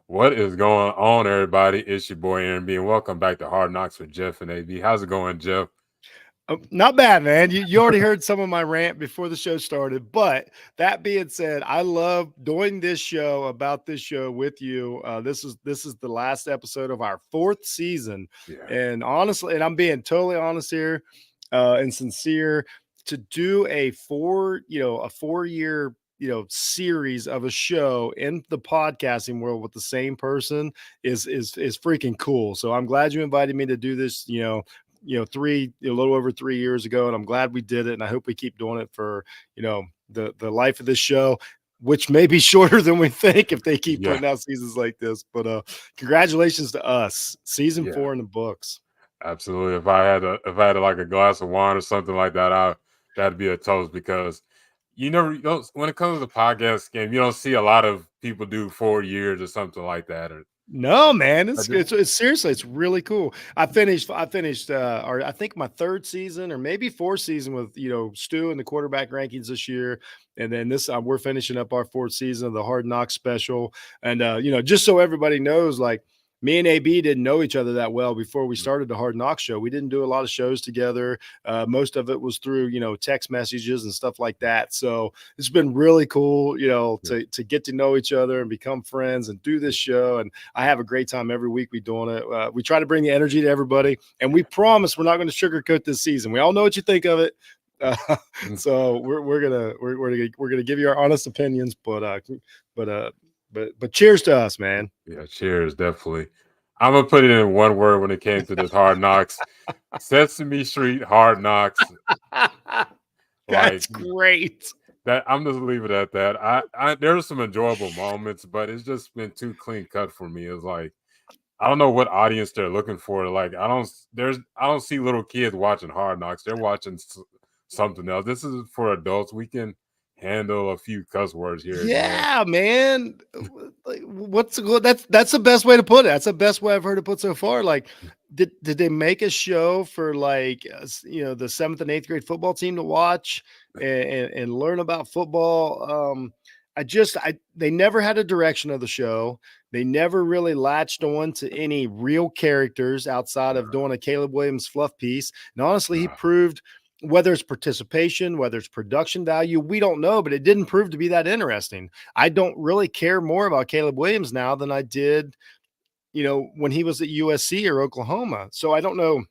What is going on, everybody? It's your boy Aaron B, and welcome back to Hard Knocks with Jeff and AB. How's it going, Jeff? Not bad, man. You already heard some of my rant before the show started. But that being said, I love doing this show about this show with you. This is the last episode of our fourth season, Yeah, and honestly, and I'm being totally honest here, and sincere, to do a 4 year series of a show in the podcasting world with the same person is freaking cool. So I'm glad you invited me to do this. A little over 3 years ago, and I'm glad we did it. And I hope we keep doing it for the life of this show, which may be shorter than we think if they keep yeah, putting out seasons like this. But congratulations to us, season yeah, 4 in the books. absolutely. If I had like a glass of wine or something like that, that'd be a toast because you don't when it comes to the podcast game, you don't see a lot of people do 4 years or something like that. No, man, I it's, just it's it's seriously, it's really cool. I finished, or I think my third season, or maybe fourth season with Stu and the quarterback rankings this year, and then this we're finishing up our fourth season of the Hard Knocks special. And just so everybody knows, like me and AB didn't know each other that well before we started the Hard Knocks show. We didn't do a lot of shows together. Most of it was through text messages and stuff like that. So it's been really cool, yeah, to get to know each other and become friends and do this show. And I have a great time every week we doing it. We try to bring the energy to everybody, and we promise we're not going to sugarcoat this season. We all know what you think of it. Uh, mm, so we're gonna give you our honest opinions, but cheers to us, man. yeah. Cheers, definitely. I'm gonna put it in one word when it came to this Hard Knocks. Sesame Street Hard Knocks. Like That's great. that, I'm just leave it at that. There's some enjoyable moments, but it's just been too clean cut for me. It's like I don't know what audience they're looking for. Like I don't see little kids watching Hard Knocks. They're watching something else. This is for adults. We can handle a few cuss words here and there. Yeah, man. Like, that's the best way to put it. That's the best way I've heard it put so far. Like, did they make a show for like the seventh and eighth grade football team to watch and learn about football? They never had a direction of the show. They never really latched on to any real characters outside of doing a Caleb Williams fluff piece. And honestly, he Uh, proved, whether it's participation, whether it's production value, we don't know, but it didn't prove to be that interesting. I don't really care more about Caleb Williams now than I did, when he was at USC or Oklahoma. So I don't know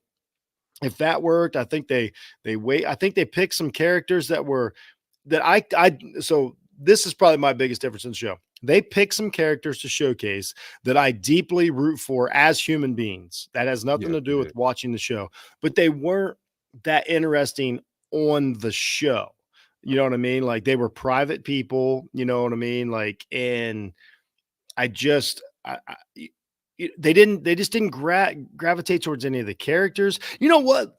if that worked. I think I think they picked some characters that I so this is probably my biggest difference in the show. They picked some characters to showcase that I deeply root for as human beings. That has nothing yeah, to do with watching the show, but they weren't that interesting on the show. You know what I mean? Like they were private people, you know what I mean? Like, and I just, they just didn't gravitate towards any of the characters. You know what?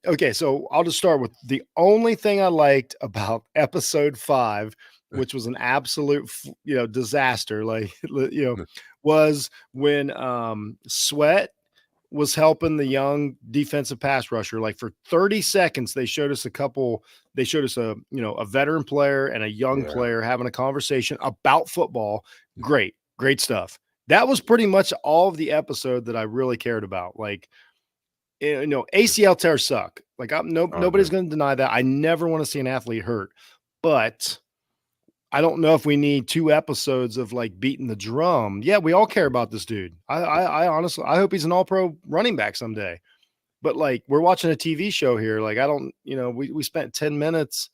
Okay, so I'll just start with the only thing I liked about episode 5, which was an absolute, disaster. Like, was when Sweat was helping the young defensive pass rusher. Like for 30 seconds, they showed us a veteran player and a young yeah, player having a conversation about football. Great stuff. That was pretty much all of the episode that I really cared about. Like, ACL tears suck. Like, oh nobody's yeah, going to deny that. I never want to see an athlete hurt, but I don't know if we need 2 episodes of like beating the drum. Yeah, we all care about this dude. I honestly, I hope he's an all-pro running back someday. But like, we're watching a TV show here. Like, I don't, we spent 10 minutes.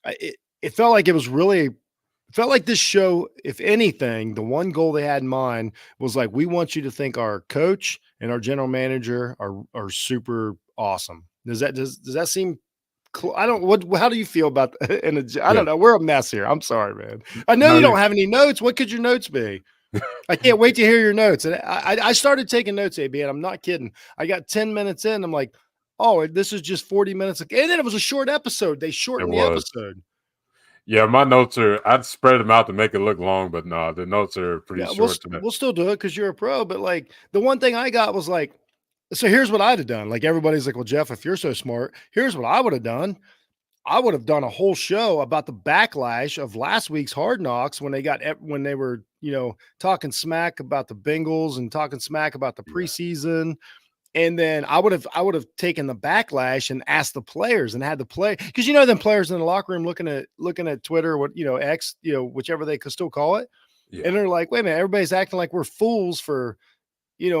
It felt like felt like this show, if anything, the one goal they had in mind was like, we want you to think our coach and our general manager are super awesome. Does that seem I don't what how do you feel about I yeah. don't know. We're a mess here. I'm sorry, man. I know No, you you don't have any notes. What could your notes be? I can't wait to hear your notes. And I started taking notes, AB, and I'm not kidding. I got 10 minutes in. I'm like, oh, this is just 40 minutes. And then it was a short episode. They it shortened the was. episode. Yeah, my notes are. I'd spread them out to make it look long, but no, the notes are pretty Yeah, we'll short today. we'll still do it because you're a pro. But like the one thing I got was like, so here's what I'd have done. Like everybody's like, well, Jeff, if you're so smart, here's what I would have done. I would have done a whole show about the backlash of last week's Hard Knocks when they talking smack about the Bengals and talking smack about the Yeah. preseason. And then I would have taken the backlash and asked the players and had the play, because them players in the locker room looking at Twitter, what X, whichever they could still call it, Yeah. and they're like, wait a minute, everybody's acting like we're fools for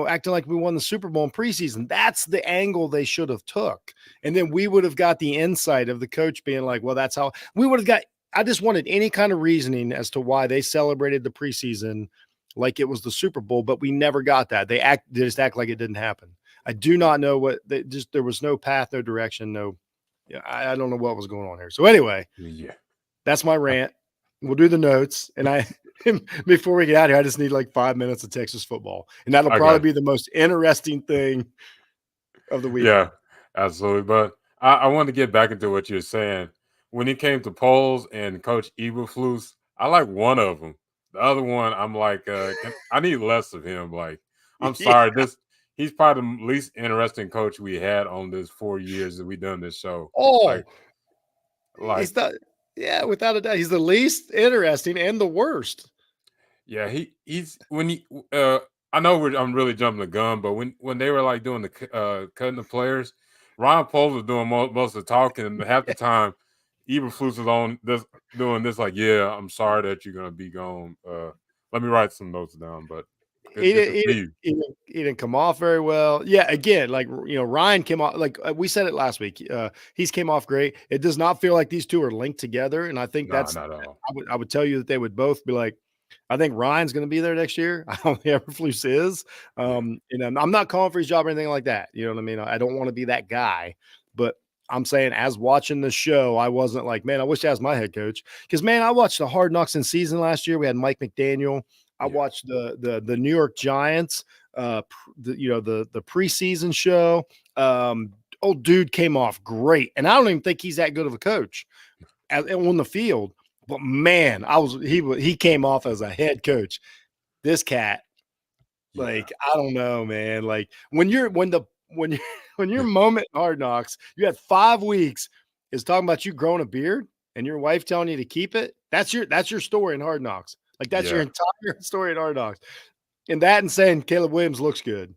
acting like we won the Super Bowl in preseason. That's the angle they should have took. And then we would have got the insight of the coach being like, well, that's how we would have got. I just wanted any kind of reasoning as to why they celebrated the preseason like it was the Super Bowl, but we never got that. They just act like it didn't happen. I do not know what they just, there was no path, no direction, no, yeah, I don't know what was going on here. So anyway, Yeah. that's my rant. We'll do the notes. And before we get out of here, I just need like 5 minutes of Texas football. And that'll I probably got be the most interesting thing of the Yeah, weekend. absolutely. But I want to get back into what you're saying. When it came to polls and Coach Eberflus, I like one of them. The other one, I'm like, I need less of him. Like, I'm Yeah. sorry, he's probably the least interesting coach we had on this 4 years that we done this show. Oh, Like, like he's not, yeah, without a doubt. He's the least interesting and the worst. Yeah, he's when he I know I'm really jumping the gun, but when they were like doing the cutting the players, Ron Poles was doing most of the talking, and half the time, Eberflus was on this doing this like, yeah, I'm sorry that you're gonna be gone. Let me write some notes down, but He good to didn't, he, see didn't, you. he didn't come off very well. Yeah, again, like Ryan came off like we said it last week. He's came off great. It does not feel like these two are linked together, and I think Nah, that's not at all. I would tell you that they would both be like, I think Ryan's going to be there next year. I don't think Eberflus is. Yeah, I'm not calling for his job or anything like that. You know what I mean? I don't want to be that guy, but I'm saying as watching the show, I wasn't like, man, I wish I was my head coach. Because man, I watched the Hard Knocks in season last year. We had Mike McDaniel. I yeah, watched the New York Giants, the preseason show. Old dude came off great, and I don't even think he's that good of a coach on the field. But man, he came off as a head coach. This cat, yeah, like, I don't know, man. Like when when your moment in Hard Knocks, you had 5 weeks is talking about you growing a beard and your wife telling you to keep it. That's your story in Hard Knocks. Like that's your yeah, entire story in Hard Knocks. And that and saying Caleb Williams looks good,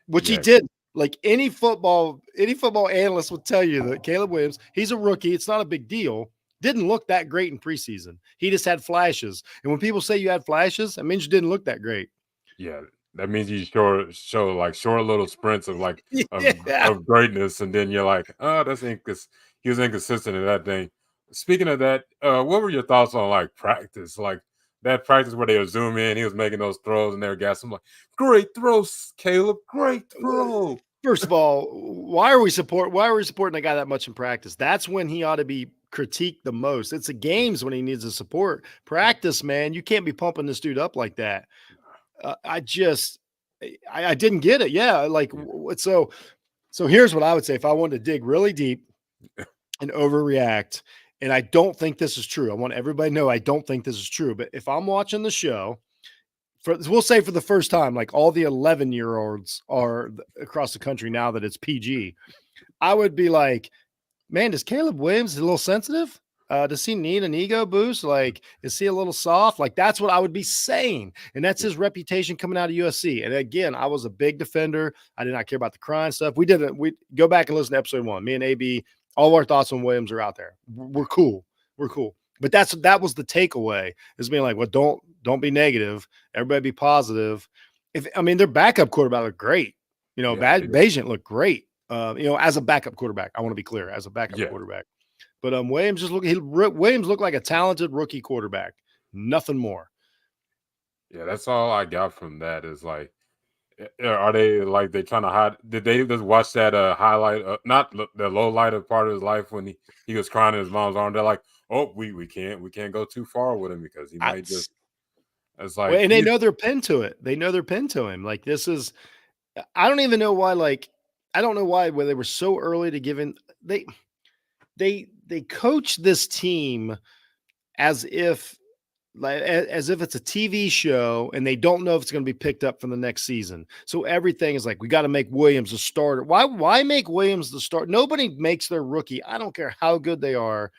which he yeah, did. Like any football analyst would tell you that Caleb Williams, he's a rookie. It's not a big deal. Didn't look that great in preseason. He just had flashes. And when people say you had flashes, that means you didn't look that great. yeah. That means you show like short little sprints of like Yeah. of greatness, and then you're like, oh, he was inconsistent in that thing. Speaking of that, what were your thoughts on like practice? Like that practice where they would zoom in, he was making those throws and they were gassing. I'm like, great throws, Caleb, great throw. First of all, why are we supporting a guy that much in practice? That's when he ought to be critiqued the most. It's the games when he needs the support. Practice, man, you can't be pumping this dude up like that. I didn't get it. Yeah, like Yeah, so here's what I would say if I wanted to dig really deep and overreact. And I don't think this is true. I want everybody to know I don't think this is true. But if I'm watching the show, we'll say for the first time, like all the 11-year-olds are across the country now that it's PG, I would be like, man, does Caleb Williams a little sensitive? Does he need an ego boost? Like, is he a little soft? Like, that's what I would be saying. And that's yeah, his reputation coming out of USC. And again, I was a big defender. I did not care about the crying stuff. We go back and listen to episode 1. Me and AB, all our thoughts on Williams are out there. We're cool. We're cool. But that was the takeaway, is being like, well, don't be negative. Everybody be positive. Their backup quarterback looked great. yeah, Bajent looked great. As a backup quarterback, I want to be clear, as a backup yeah, quarterback. But Williams looked like a talented rookie quarterback. Nothing more. yeah. That's all I got from that. Is like, are they like they trying to hide? Did they just watch that highlight? Not the low light of part of his life when he was crying in his mom's arm. They're like, oh, we can't go too far with him because he might just. It's like And they he's know they're pinned to it. They know they're pinned to him. Like this is, I don't even know why. Like I don't know why when they were so early to give in. They coach this team as if it's a TV show and they don't know if it's going to be picked up for the next season. So everything is like, we got to make Williams a starter. Why make Williams the start? Nobody makes their rookie. I don't care how good they are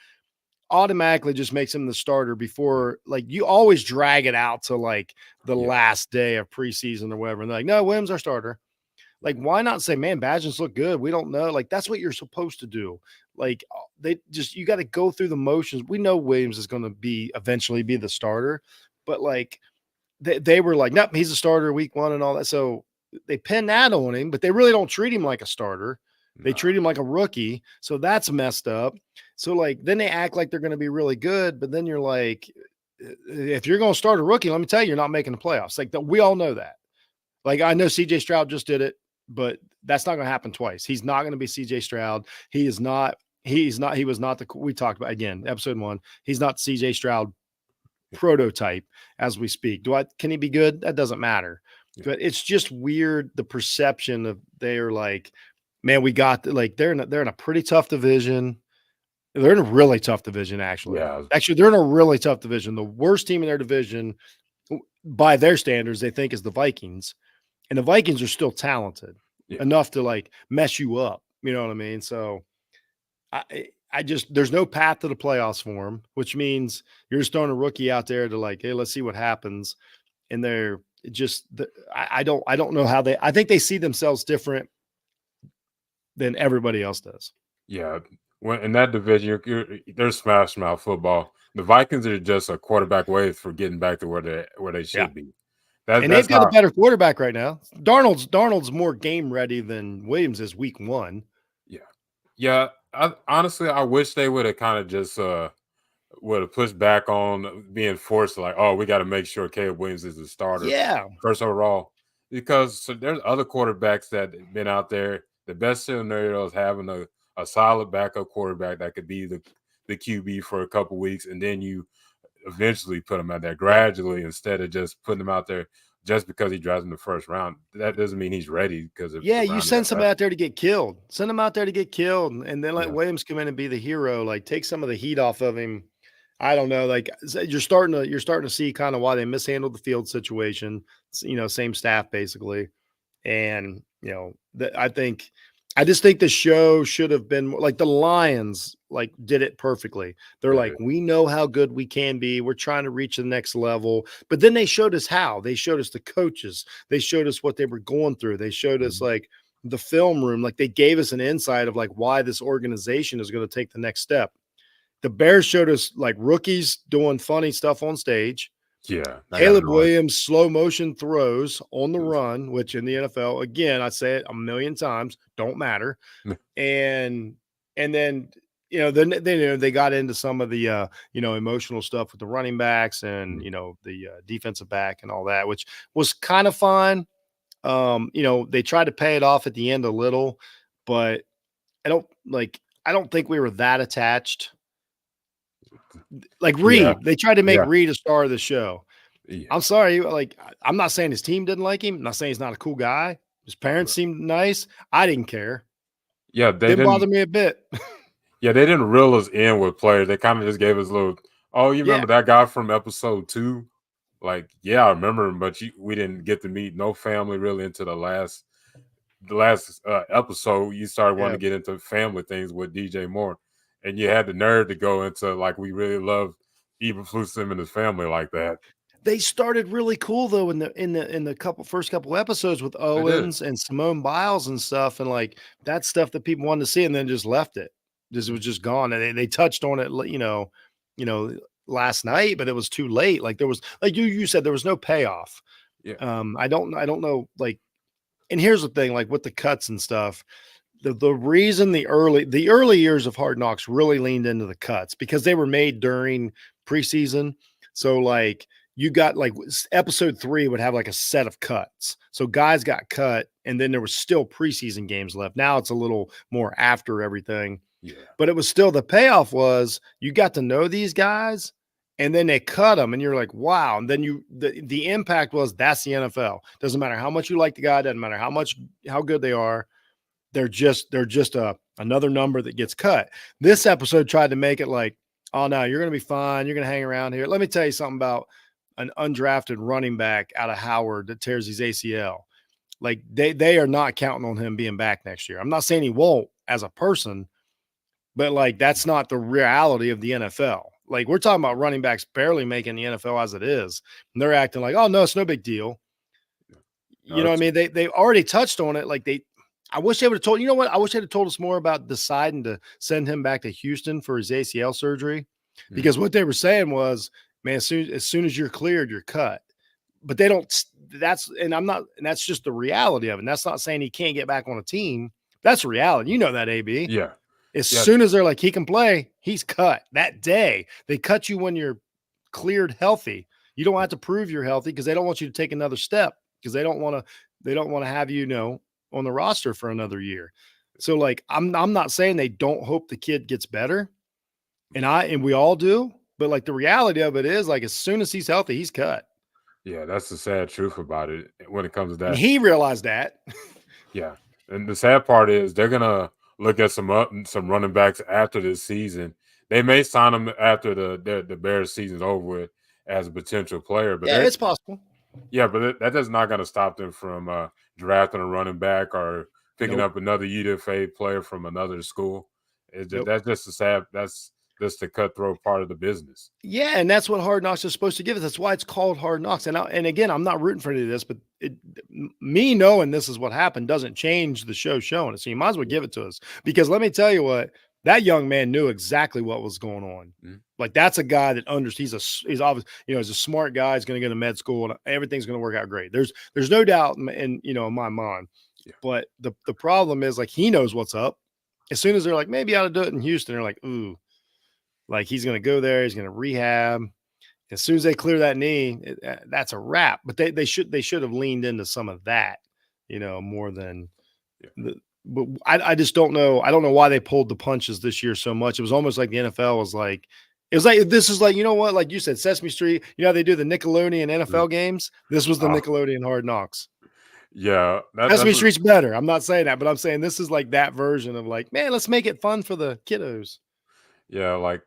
automatically just makes him the starter before, like, you always drag it out to like the Yeah. last day of preseason or whatever. And they're like, no, Williams our starter. Like, why not say, man, Badgins look good? We don't know. Like, that's what you're supposed to do. Like, they just, you got to go through the motions. We know Williams is going to eventually be the starter, but like, they were like, nope, he's a starter week 1 and all that. So they pin that on him, but they really don't treat him like a starter. They No. treat him like a rookie. So that's messed up. So like, then they act like they're going to be really good, but then you're like, if you're going to start a rookie, let me tell you, you're not making the playoffs. Like, we all know that. Like, I know CJ Stroud just did it, but that's not going to happen twice. He's not going to be CJ Stroud. He was not we talked about again, episode 1. He's not CJ Stroud prototype as we speak. Can he be good? That doesn't matter. Yeah. But it's just weird, the perception of, they're like, man, we got like, they're in a pretty tough division. They're in a really tough division, actually. Yeah. Actually, they're in a really tough division. The worst team in their division, by their standards, they think is the Vikings. And the Vikings are still talented enough to like mess you up. You know what I mean? So I just, there's no path to the playoffs for them, which means you're just throwing a rookie out there to like, hey, let's see what happens. And they're just, I don't know how I think they see themselves different than everybody else does. Yeah. When in that division, they're smash mouth football. The Vikings are just a quarterback away for getting back to where they should be. And they've got a better quarterback right now. Darnold's more game ready than Williams is week 1. Yeah. Yeah. Honestly, I wish they would have kind of just would have pushed back on being forced to like, oh, we got to make sure Caleb Williams is the starter. Yeah. First overall. Because there's other quarterbacks that have been out there. The best scenario is having a solid backup quarterback that could be the QB for a couple weeks, and then you eventually put him out there gradually instead of just putting him out there just because he drives in the first round. That doesn't mean he's ready because of you send somebody out there to get killed. Send him out there to get killed, and then let Williams come in and be the hero. Like, take some of the heat off of him. I don't know. Like, you're starting to see kind of why they mishandled the field situation. You know, same staff basically, and you know, I just think the show should have been like the Lions, like, did it perfectly. They're like, we know how good we can be. We're trying to reach the next level. But then they showed us how. They showed us the coaches. They showed us what they were going through. They showed us like the film room. Like, they gave us an insight of like why this organization is going to take the next step. The Bears showed us like rookies doing funny stuff on stage. Yeah. Caleb Williams, slow motion throws on the run, which in the NFL, again, I say it a million times, don't matter. And then, you know, then they got into some of the, you know, emotional stuff with the running backs and, you know, the defensive back and all that, which was kind of fun. You know, they tried to pay it off at the end a little, but I don't think we were that attached. Like Reed, they tried to make Reed a star of the show. Yeah. I'm sorry, like, I'm not saying his team didn't like him. I'm not saying he's not a cool guy. His parents seemed nice. I didn't care. Yeah, they didn't bother me a bit. Yeah, they didn't reel us in with players. They kind of just gave us a little, oh, you remember that guy from episode 2? Like, yeah, I remember him, but we didn't get to meet no family really into the last episode. You started wanting to get into family things with DJ Moore. And you had the nerve to go into like, we really love Eberflus and his family like that. They started really cool though in the first couple episodes with Owens and Simone Biles and stuff, and like that stuff that people wanted to see, and then just left it. It was just gone, and they touched on it, you know, last night, but it was too late. Like, there was, like you said, there was no payoff. Yeah. I don't know, like, and here's the thing, like with the cuts and stuff. The reason the early years of Hard Knocks really leaned into the cuts because they were made during preseason. So like, you got like episode 3 would have like a set of cuts. So guys got cut and then there was still preseason games left. Now it's a little more after everything. Yeah. But it was still, the payoff was you got to know these guys and then they cut them and you're like, wow. And then the impact was, that's the NFL. Doesn't matter how much you like the guy. Doesn't matter how good they are. They're just another number that gets cut. This episode tried to make it like, oh no, you're going to be fine. You're going to hang around here. Let me tell you something about an undrafted running back out of Howard that tears his ACL. Like, they are not counting on him being back next year. I'm not saying he won't as a person, but like that's not the reality of the NFL. Like we're talking about running backs barely making the NFL as it is, and they're acting like, oh no, it's no big deal. No, You know what I mean? They already touched on it. Like I wish they would have told. You know what? I wish they'd have told us more about deciding to send him back to Houston for his ACL surgery, mhm. because what they were saying was, man, as soon as you're cleared, you're cut. But they don't. That's and I'm not. And that's just the reality of it. And that's not saying he can't get back on a team. That's reality. You know that, AB. Yeah, As yeah, soon as they're like he can play, he's cut that day. They cut you when you're cleared healthy. You don't have to prove you're healthy because they don't want you to take another step because they don't want to have on the roster for another year. So like I'm not saying they don't hope the kid gets better, and we all do, but like the reality of it is like as soon as he's healthy, he's cut. yeah. That's the sad truth about it when it comes to And that. he realized that. Yeah, and the sad part is they're gonna look at some running backs after this season. They may sign them after the Bears season's over with as a potential player, but Yeah, they're it's possible. yeah, but that is not gonna stop them from drafting a running back or picking Nope. up another UDFA player from another school. Nope. That's just a sad. That's just the cutthroat part of the business. Yeah, and that's what Hard Knocks is supposed to give us. That's why it's called Hard Knocks. And again, I'm not rooting for any of this, but me knowing this is what happened doesn't change the show showing it. So you might as well Yeah. give it to us because let me tell you what, that young man knew exactly what was going on. Mhm. Like that's a guy that he's obviously, he's a smart guy. He's going to go to med school and everything's going to work out great. There's no doubt in my mind. Yeah. But the problem is like he knows what's up. As soon as they're like maybe I ought to do it in Houston, they're like ooh, like he's going to go there, he's going to rehab. As soon as they clear that knee, that's a wrap. But they should have leaned into some of that, more than Yeah. the. But I just don't know. I don't know why they pulled the punches this year so much. It was almost like the NFL was like, it was like this is like what, like you said, Sesame Street. You know how they do the Nickelodeon Mhm. NFL games. This was the Oh, Nickelodeon Hard Knocks. yeah. That's Sesame what. Street's better. I'm not saying that, but I'm saying this is like that version of like, man, let's make it fun for the kiddos. Yeah, like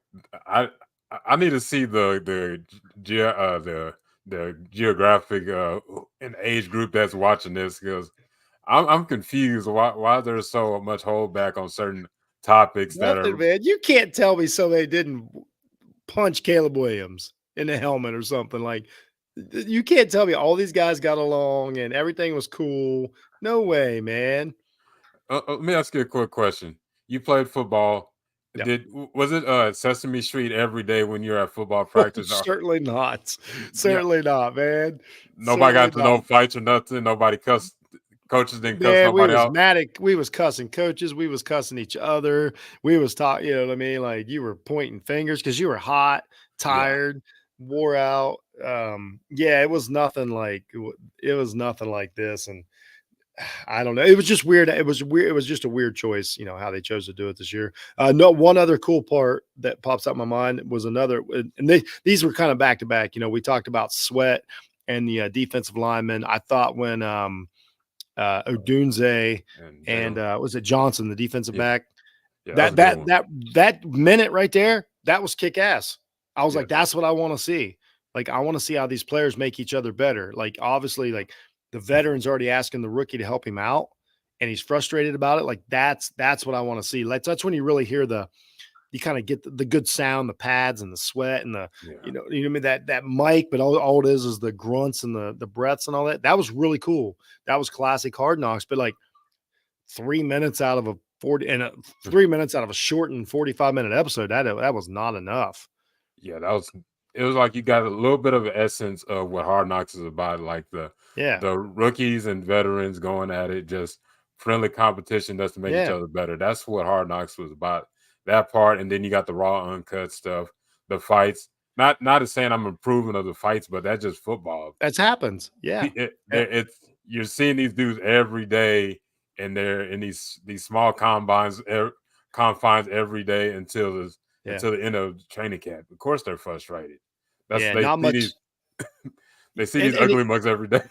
I I need to see the geographic and age group that's watching this because I'm confused why there's so much holdback on certain topics that Nothing, are man. You can't tell me somebody didn't punch Caleb Williams in the helmet or something. Like, you can't tell me all these guys got along and everything was cool. No way, man. let me ask you a quick question. You played football. Yep. Was it Sesame Street every day when you're at football Oh, practice? Or, certainly not. yeah, Certainly not, man. nobody Certainly got to not. no fights or nothing. Nobody cussed. Coaches didn't cuss Man, we nobody was out. mad at we was cussing coaches, we was cussing each other, we was talking, you know what I mean? Like you were pointing fingers because you were hot, Yeah, tired, wore out. Yeah, it was nothing like it was nothing like this. And I don't know. It was just weird. It was weird. It was just a weird choice, how they chose to do it this year. No, one other cool part that pops out in my mind was another, and these were kind of back to back. We talked about Sweat and the defensive lineman. I thought when Odunze and and Jalen. was it Johnson, the defensive Yeah, back, yeah, that was that a good that one. that that minute right there, that was kick ass. I was like, Yes. that's what I want to see. Like, I want to see how these players make each other better. Like, obviously, like the veteran's already asking the rookie to help him out, and he's frustrated about it. Like, that's what I want to see. Like, that's when you really hear you kind of get the good sound, the pads and the sweat and the, Yeah. what I mean, that mic, but all it is the grunts and the breaths and all that. That was really cool. That was classic Hard Knocks. But like 3 minutes out of a 40 and 3 minutes out of a shortened 45-minute episode, that was not enough. Yeah, that was it was like you got a little bit of an essence of what Hard Knocks is about, like Yeah. the rookies and veterans going at it, just friendly competition just to make each Yeah. other better. That's what Hard Knocks was about. That part, and then you got the raw, uncut stuff, the fights. Not as saying I'm approving of the fights, but that's just football. That's happens. Yeah. It's you're seeing these dudes every day, and they're in these small confines every day Yeah. until the end of training camp. Of course, they're frustrated. That's Yeah. Not much. they see these And ugly mugs every day.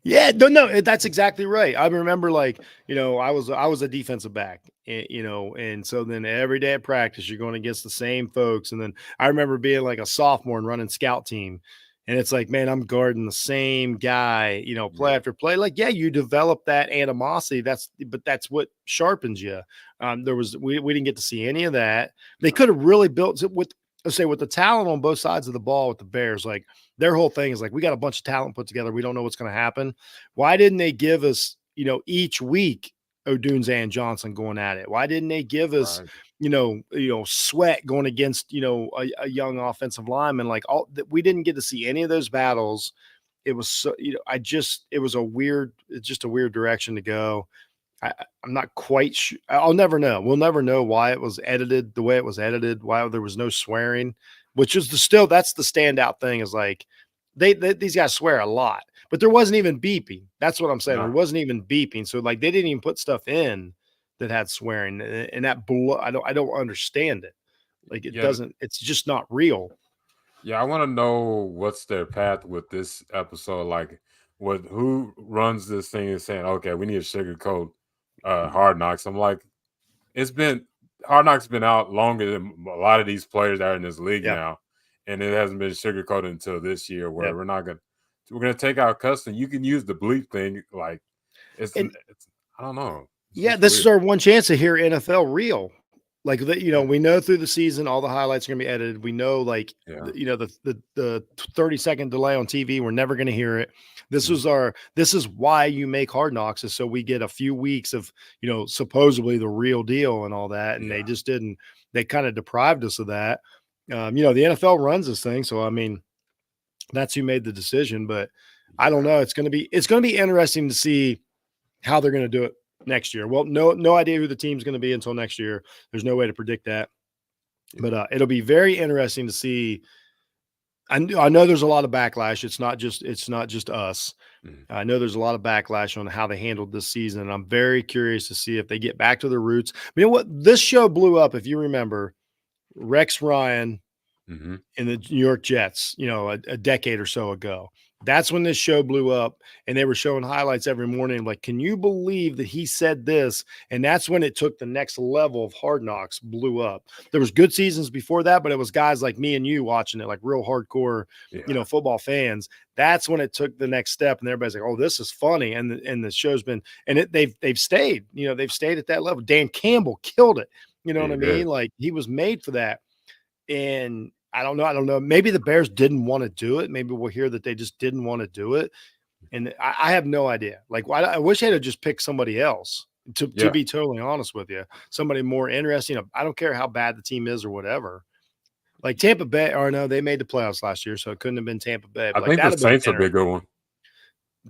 Yeah, no, that's exactly right. I remember, like, I was a defensive back, and so then every day at practice, you're going against the same folks. And then I remember being like a sophomore and running scout team, And it's like, man, I'm guarding the same guy, play Yeah. after play. Like, yeah, you develop that animosity. But that's what sharpens you. We didn't get to see any of that. They No. could have really built with, let's say, with the talent on both sides of the ball with the Bears. Like, their whole thing is like, we got a bunch of talent put together. We don't know what's going to happen. Why didn't they give us, each week Odunze and Johnson going at it? Why didn't they give us, Right. Sweat going against, a young offensive lineman? Like, all that, we didn't get to see any of those battles. It was so, it was it's just a weird direction to go. I'm not quite sure. I'll never know. We'll never know why it was edited the way it was edited, why there was no swearing, which is that's the standout thing is like these guys swear a lot, but there wasn't even beeping. That's what I'm saying. There No. wasn't even beeping. So like they didn't even put stuff in that had swearing, and that I don't understand it. Like it Yeah. doesn't, it's just not real. Yeah, I want to know what's their path with this episode. Like, who runs this thing and saying, "Okay, we need to sugarcoat Hard Knocks." I'm like, it's been Hard Knocks been out longer than a lot of these players that are in this league Yeah. now, and it hasn't been sugarcoated until this year. Where Yeah. we're gonna take out custom. You can use the bleep thing. Like, And it's I don't know. It's yeah, just this is weird. our one chance to hear NFL real. Like Yeah, we know through the season all the highlights are going to be edited. We know like yeah, the 30-second delay on TV, we're never going to hear it. mhm, This is why you make Hard Knocks, is so we get a few weeks of, supposedly the real deal and all that, and they yeah, just didn't. They kind of deprived us of that. The NFL runs this thing, so I mean, that's who made the decision, but I don't yeah, know. It's going to be interesting to see how they're going to do it next year. Well, no idea who the team's going to be until next year. There's no way to predict that, yeah. but it'll be very interesting to see. I know there's a lot of backlash. It's not just us. Mhm, I know there's a lot of backlash on how they handled this season, and I'm very curious to see if they get back to their roots. You know what? This show blew up, if you remember. Rex Ryan mhm. in the New York Jets, a decade or so ago. That's when this show blew up, and they were showing highlights every morning. Like, can you believe that he said this? And that's when it took the next level of Hard Knocks, blew up. There was good seasons before that, but it was guys like me and you watching it, like real hardcore, Yeah, football fans. That's when it took the next step, and everybody's like, "Oh, this is funny." And the show's been, and they've stayed, they've stayed at that level. Dan Campbell killed it. You know what I he mean? did. Like he was made for that. And I don't know. I don't know. Maybe the Bears didn't want to do it. Maybe we'll hear that they just didn't want to do it. And I have no idea. Like, I wish they'd have just picked somebody else. To Yeah, be totally honest with you, somebody more interesting. I don't care how bad the team is or whatever. Like Tampa Bay, or no, they made the playoffs last year, so it couldn't have been Tampa Bay. I But like think the that'd have been Saints would be a interesting. good one.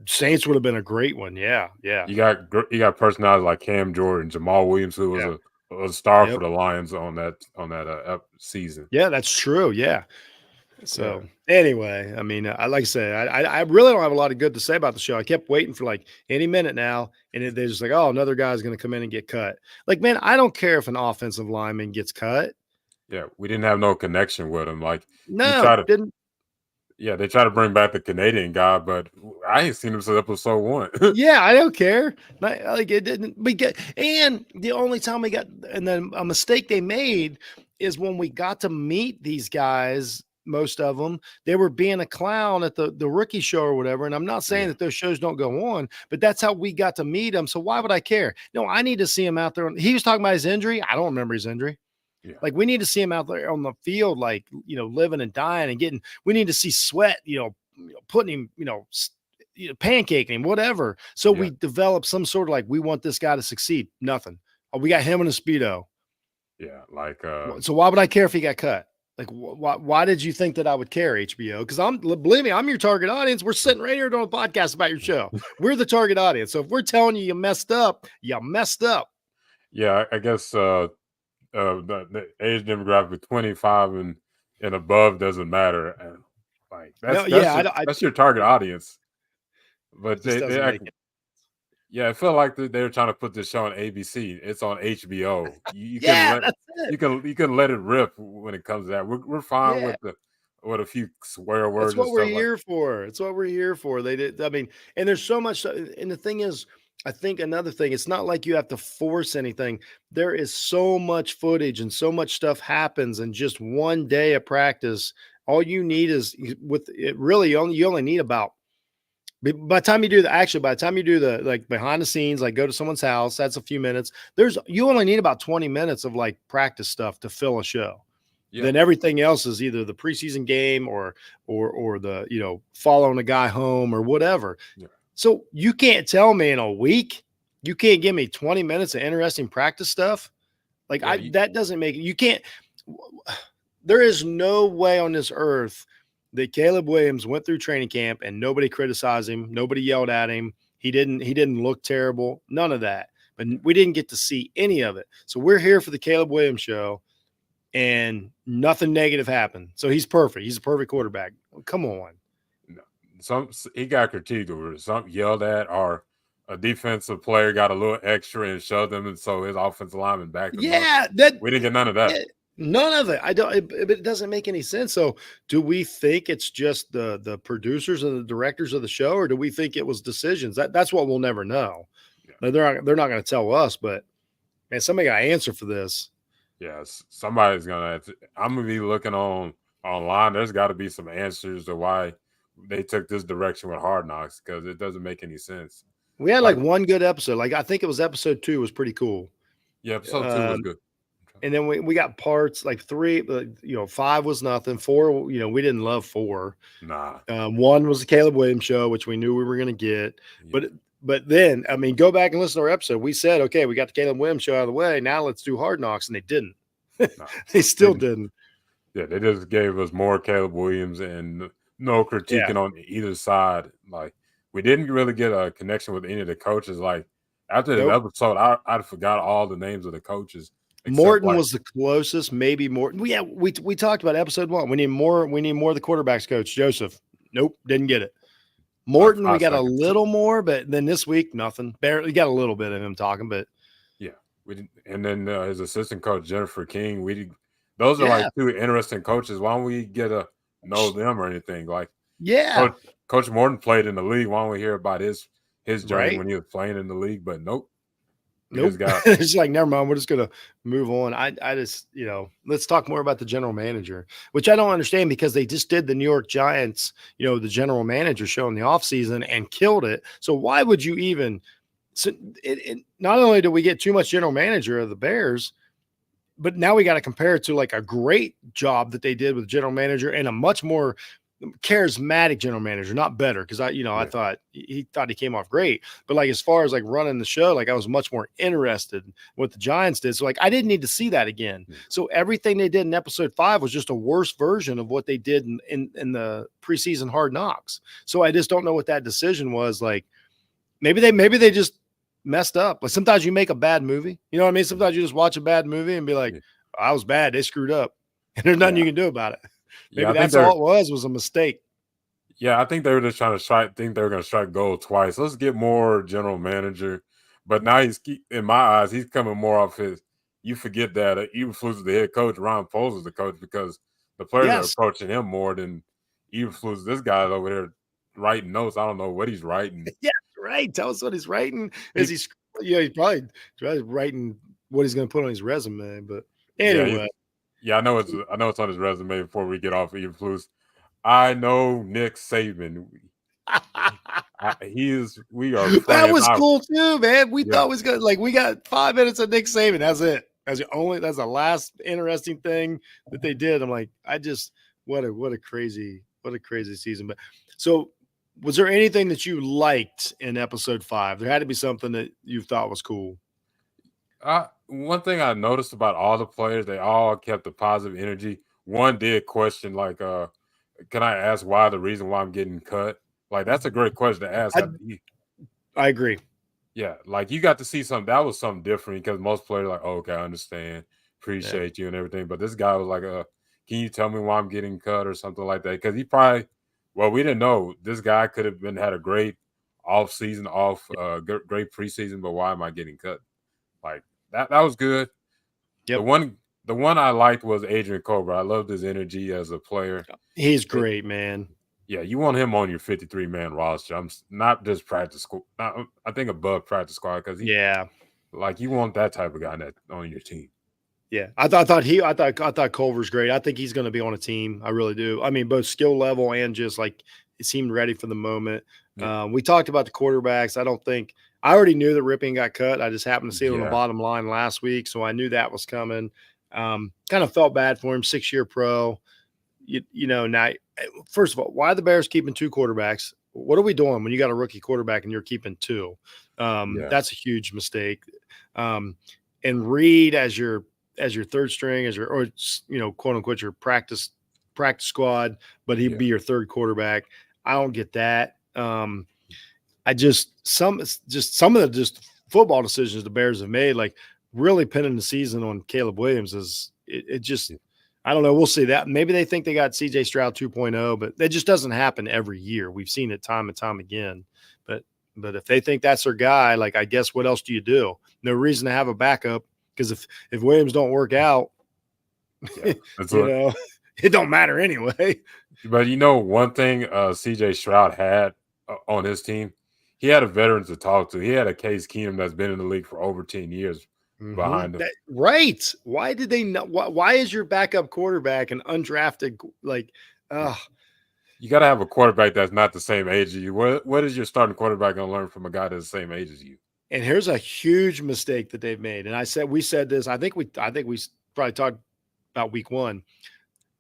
Saints would have been a great one. Yeah, yeah, You got personalities like Cam Jordan, Jamal Williams, who yeah. was a star for Yep. the Lions on that season. Yeah, that's true. Yeah. Yeah, So anyway, I mean, I like I say, I really don't have a lot of good to say about the show. I kept waiting for like any minute now, and they're just like, oh, another guy's going to come in and get cut. Like, man, I don't care if an offensive lineman gets cut. yeah. We didn't have no connection with him. Like you No, try to, didn't. yeah, they try to bring back the Canadian guy, but I ain't seen him since episode one. Yeah, I don't care. Like it didn't. We get, and the only time we got, and then a mistake they made is when we got to meet these guys. Most of them, they were being a clown at the rookie show or whatever. And I'm not saying Yeah, that those shows don't go on, but that's how we got to meet him. So why would I care? No, I need to see him out there. He was talking about his injury. I don't remember his injury. yeah, Like we need to see him out there on the field, like living and dying and getting. We need to see Sweat, putting him, pancaking him, whatever. So yeah, we develop some sort of like we want this guy to succeed. Nothing. Oh, we got him in a speedo. yeah. Like So why would I care if he got cut? Like why did you think that I would care, HBO? Because believe me, I'm your target audience. We're sitting right here doing a podcast about your show. We're the target audience. So if we're telling you you messed up, you messed up. yeah, I guess the age demographic 25 and above doesn't matter. And like No, yeah, that's your target audience. it But just they doesn't act, make it. yeah, it felt like they were trying to put this show on ABC. It's on HBO. Yeah, that's it. You can let it rip when it comes to that. We're fine Yeah. with a few swear That's words and what we're stuff like. here for. It's what we're here for. They did. I mean, and there's so much. And the thing is, I think another thing, it's not like you have to force anything. There is so much footage and so much stuff happens in just one day of practice. All you need is with it really you only need about by the time you do by the time you do the like behind the scenes, like go to someone's house, that's a few minutes. You only need about 20 minutes of like practice stuff to fill a show. Yeah, Then everything else is either the preseason game or the following a guy home or whatever. yeah, So you can't tell me in a week you can't give me 20 minutes of interesting practice stuff. Like yeah. that doesn't make you can't. There is no way on this earth that Caleb Williams went through training camp and nobody criticized him, nobody yelled at him. He didn't look terrible, none of that. But we didn't get to see any of it. So we're here for the Caleb Williams show, and nothing negative happened. So he's perfect. He's a perfect quarterback. Come on. No. He got critiqued or something yelled at, or a defensive player got a little extra and shoved him, and so his offensive lineman backed him up. Yeah, We didn't get none of that. none of it. I don't. It doesn't make any sense. So, do we think it's just the producers and the directors of the show, or do we think it was decisions? That's what we'll never know. Yeah. They're not going to tell us, but man, somebody got to answer for this. Yes, somebody's gonna have to. I'm gonna be looking online. There's got to be some answers to why they took this direction with Hard Knocks, because it doesn't make any sense. We had Like, like one good episode. Like I think it was episode 2 was pretty cool. yeah, episode 2 was good. And then we got parts like 3, 5 was nothing. 4, we didn't love 4. Nah. 1 was the Caleb Williams show, which we knew we were going to get. Yeah. But then, I mean, go back and listen to our episode. We said, okay, we got the Caleb Williams show out of the way. Now let's do Hard Knocks. And they didn't. Nah. They still didn't. Yeah, they just gave us more Caleb Williams and no critiquing on either side. Like, we didn't really get a connection with any of the coaches. Like, after the episode, I forgot all the names of the coaches. Morton was the closest, maybe Morton. We talked about episode 1. We need more of the quarterbacks coach, Joseph. Nope, didn't get it. Morton, we got a little more, but then this week, nothing. Barely got a little bit of him talking, but yeah, we didn't. And then his assistant coach, Jennifer King, those are like 2 interesting coaches. Why don't we get to know them or anything? Like, Coach Morton played in the league. Why don't we hear about his journey when he was playing in the league? But nope. It's like, never mind. We're just going to move on. I just, let's talk more about the general manager, which I don't understand, because they just did the New York Giants, the general manager show in the offseason and killed it. So why would you even, not only do we get too much general manager of the Bears, but now we got to compare it to like a great job that they did with general manager and a much more charismatic general manager, not better, because I thought he came off great, but like as far as like running the show, like I was much more interested in what the Giants did. So like I didn't need to see that again. So everything they did in episode 5 was just a worse version of what they did in the preseason Hard Knocks. So I just don't know what that decision was. Like maybe they just messed up. Like sometimes you make a bad movie, you know what I mean? Sometimes you just watch a bad movie and be like, I was bad, they screwed up, and there's nothing you can do about it. Maybe that's all it was a mistake. Yeah, I think they were just trying to think they were going to strike gold twice. Let's get more general manager. But now in my eyes, he's coming more off his. You forget that Eberflus is the head coach, Ron Poles is the coach, because the players are approaching him more than Eberflus. This guy's over there writing notes. I don't know what he's writing. Yeah, right. Tell us what he's writing. He's probably writing what he's going to put on his resume. But anyway. Yeah, I know it's on his resume before we get off Eberflus. I know Nick Saban. We are friends. That was cool too, man. We thought it was good. Like we got 5 minutes of Nick Saban. That's it. That's the last interesting thing that they did. I'm like, what a crazy season. But so was there anything that you liked in episode 5? There had to be something that you thought was cool. One thing I noticed about all the players, they all kept a positive energy. One did question, like, can I ask why the reason why I'm getting cut? Like, that's a great question to ask. I agree. Yeah, like you got to see something. That was something different, because most players are like, oh, okay, I understand, appreciate you and everything. But this guy was like, can you tell me why I'm getting cut or something like that? Because he probably, we didn't know. This guy could have had a great great preseason, but why am I getting cut? Like, that was good. Yep. The one I liked was Adrian Cobra. I loved his energy as a player. He's great, man. Yeah, you want him on your 53-man roster. I'm not just practice squad. I think above practice squad, because like you want that type of guy on your team. Yeah, I thought Culver's great. I think he's going to be on a team. I really do. I mean, both skill level and just like he seemed ready for the moment. Yeah, We talked about the quarterbacks. I already knew that Ripping got cut. I just happened to see it on the yeah, bottom line last week, so I knew that was coming. Kind of felt bad for him. 6-year pro. Now, first of all, why are the Bears keeping two quarterbacks? What are we doing when you got a rookie quarterback and you're keeping two? yeah, That's a huge mistake. Um, and Reed as your third string, as your or quote unquote your practice squad, but he'd yeah, be your third quarterback. I don't get that. I just some of the just football decisions the Bears have made, like really pinning the season on Caleb Williams is it just yeah. I don't know. We'll see that. Maybe they think they got CJ Stroud 2.0, but that just doesn't happen every year. We've seen it time and time again. But if they think that's their guy, like I guess what else do you do? No reason to have a backup because if Williams don't work out, Yeah. That's you what. know, it don't matter anyway. But one thing CJ Stroud had on his team, he had a veteran to talk to. He had a Case Keenum that's been in the league for over 10 years behind him. Right. Why did they not? Why is your backup quarterback an undrafted like? Yeah. Uh, You got to have a quarterback that's not the same age as you. What is your starting quarterback going to learn from a guy that's the same age as you? and here's a huge mistake that they've made. And we said this. I think we probably talked about week one.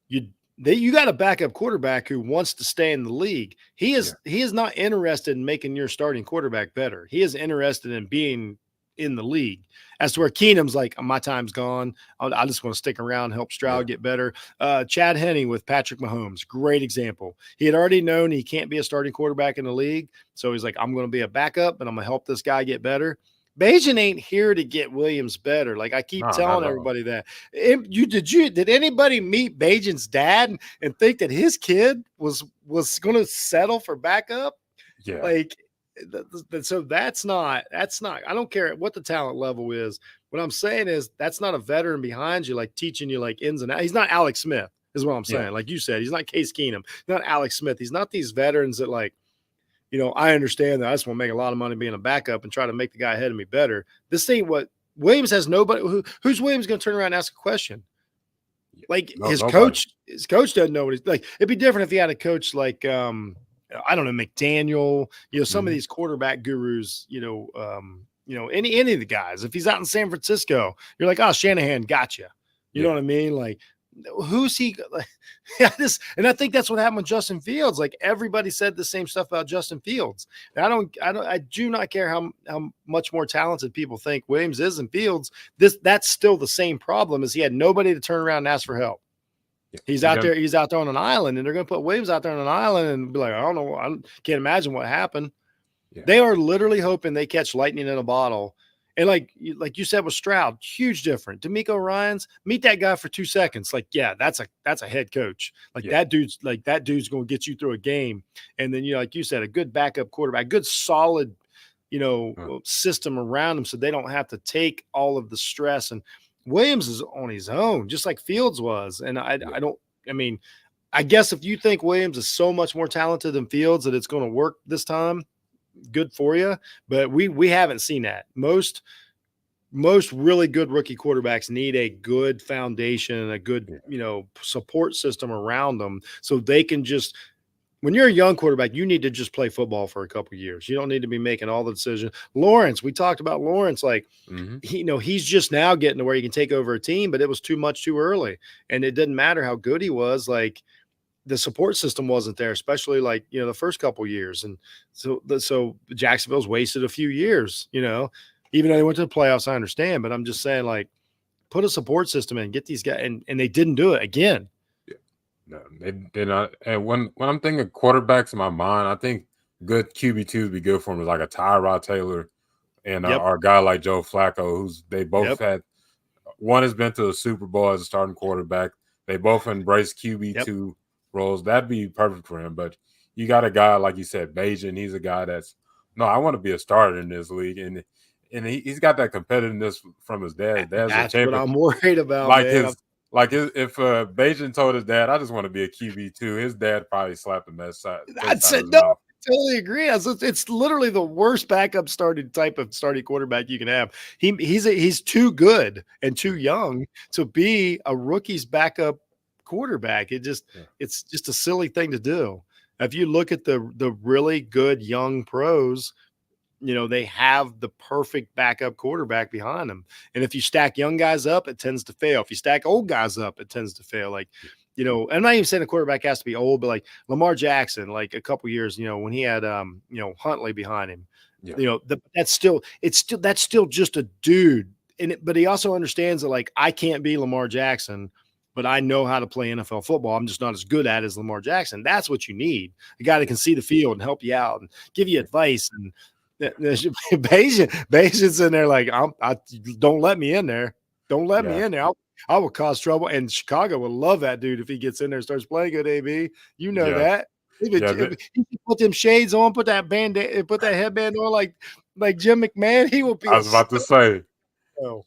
You got a backup quarterback who wants to stay in the league. Yeah, He is not interested in making your starting quarterback better. He is interested in being in the league. As to where Keenum's like, my time's gone. I just want to stick around, help yeah, Stroud get better. Chad Henne with Patrick Mahomes, great example. He had already known he can't be a starting quarterback in the league, so he's like, I'm going to be a backup, and I'm going to help this guy get better. Bajan ain't here to get Williams better. Like I keep no, not telling at all. everybody that. Did anybody meet Bajan's dad and think that his kid was going to settle for backup? Yeah, Like, so that's not. I don't care what the talent level is. What I'm saying is that's not a veteran behind you, like teaching you like ins and outs. He's not Alex Smith, is what I'm yeah, saying. Like you said, he's not Case Keenum, not Alex Smith. He's not these veterans that like I understand that I just want to make a lot of money being a backup and try to make the guy ahead of me better. This ain't what Williams has. Nobody who's Williams going to turn around and ask a question. yeah. Like No, nobody. his coach doesn't know what he's like. It'd be different if he had a coach like I don't know, McDaniel, some of Hmm. these quarterback gurus, any of the guys. If he's out in San Francisco, you're like, oh, Shanahan got you. You know Yeah, what I mean? Like, who's he? Like, yeah, and I think that's what happened with Justin Fields. Like everybody said the same stuff about Justin Fields. And I do not care how much more talented people think Williams is than Fields. That's still the same problem as he had nobody to turn around and ask for help. yeah. He's You out got. there. He's out there on an island, and they're going to put Williams out there on an island and be like, I don't know. Can't imagine what happened. Yeah, They are literally hoping they catch lightning in a bottle. And like you said with Stroud, huge difference. D'Amico Ryans, meet that guy for 2 seconds. Like, yeah, that's a head coach. yeah, That dude's going to get you through a game. And then like you said, a good backup quarterback, good solid, uh, system around him, so they don't have to take all of the stress. And Williams is on his own, just like Fields was. And yeah, I don't. I mean, I guess if you think Williams is so much more talented than Fields that it's going to work this time, good for you. But we haven't seen that. Most really good rookie quarterbacks need a good foundation and a good, yeah, support system around them so they can just when you're a young quarterback, you need to just play football for a couple of years. You don't need to be making all the decisions. Lawrence, we talked about Lawrence, like hmm, he's just now getting to where he can take over a team, but it was too much too early. And it didn't matter how good he was, like the support system wasn't there, especially like the first couple of years. And so Jacksonville's wasted a few years, even though they went to the playoffs. I understand, but I'm just saying, like, put a support system in, get these guys, and they didn't do it again. yeah. No, they not. And when I'm thinking quarterbacks in my mind, I think good QB2 would be good for him is like a Tyrod Taylor and Yep, our guy like Joe Flacco, who's they both yep, had. One has been to the Super Bowl as a starting quarterback. They both embrace yep. QB2 roles. That'd be perfect for him. But you got a guy like you said, Bajan. He's a guy that's no, I want to be a starter in this league, and he's got that competitiveness from his dad. His dad's a That's what champion. I'm worried about, Like man. his if Bajan told his dad, I just want to be a QB2, his dad probably slapped him that side, I taste out of said, his no, mouth. totally agree. It's literally the worst backup started type of starting quarterback you can have. He's too good and too young to be a rookie's backup quarterback. Yeah. It's just a silly thing to do. If you look at the really good young pros, they have the perfect backup quarterback behind them. And if you stack young guys up, it tends to fail. If you stack old guys up, it tends to fail. Like, I'm not even saying a quarterback has to be old, but like Lamar Jackson, like a couple years, when he had Huntley behind him, Yeah. that's still just a dude. But he also understands that like I can't be Lamar Jackson, but I know how to play NFL football. I'm just not as good at it as Lamar Jackson. That's what you need. A guy that can see the field and help you out and give you advice. And Bayesian's in there like, I don't let me in there. Don't let me Yeah. in there. I will cause trouble. And Chicago would love that dude if he gets in there and starts playing good, AB. You know Yeah. that. Yeah. If he put them shades on, put that band-aid, put that headband on like Jim McMahon, he will be I was about to say, oh.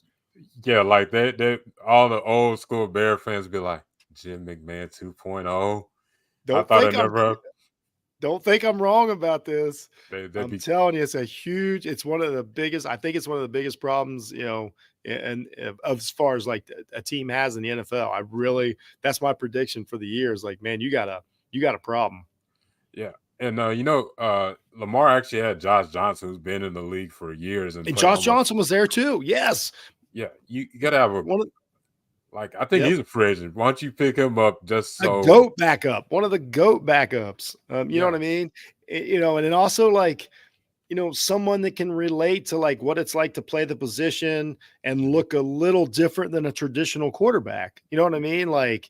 yeah, like they all the old school Bear fans be like, Jim McMahon 2.0. I Don't thought it think I'm never Don't think I'm wrong about this. they I'm be telling you, it's one of the biggest, I think it's one of the biggest problems, and as far as like a team has in the NFL. That's my prediction for the year is like, man, you got a problem. yeah. And Lamar actually had Josh Johnson, who's been in the league for years and And played Josh almost. Johnson was there too. Yes. Yeah, you gotta have One of, I think yep. he's a free agent. Why don't you pick him up just A so? GOAT backup, one of the GOAT backups. You know Yeah. what I mean? And then also like, someone that can relate to like what it's like to play the position and look a little different than a traditional quarterback. You know what I mean? Like,